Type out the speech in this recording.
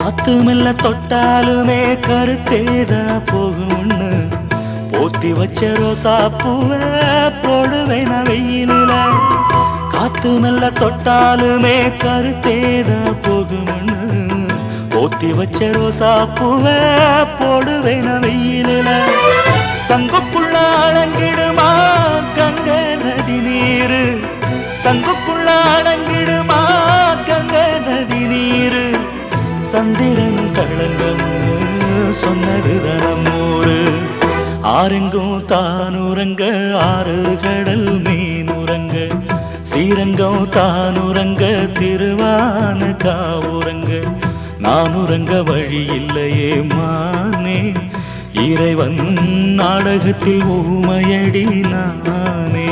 காத்து மெல்ல தொட்டாலுமே கருத்தேதா போகும்னு போத்தி வச்ச ரோசா பூவை போடுவேன் வெயிலில. காத்து மெல்ல தொட்டாலுமே கருத்தேதா போகும்னு போத்தி வச்ச ரோசா பூவை போடுவேன் வெயிலில. சங்குக்குள்ள அடங்கிடுமா கங்கை நதி நீரு, சங்குக்குள்ள அடங்கிடுமா கங்கை நதி நீரு. சந்திரன் களங்கம்னு சொன்னது தனமூரு. ஆரெங்கும் தானுரங்க ஆறு கடல் மீனுரங்க, சீரங்கம் தானுரங்க திருவான காவுரங்க. நானுரங்க வழி இல்லையே மானே, இறைவன் நாடகத்தில் ஊமையடி நானே.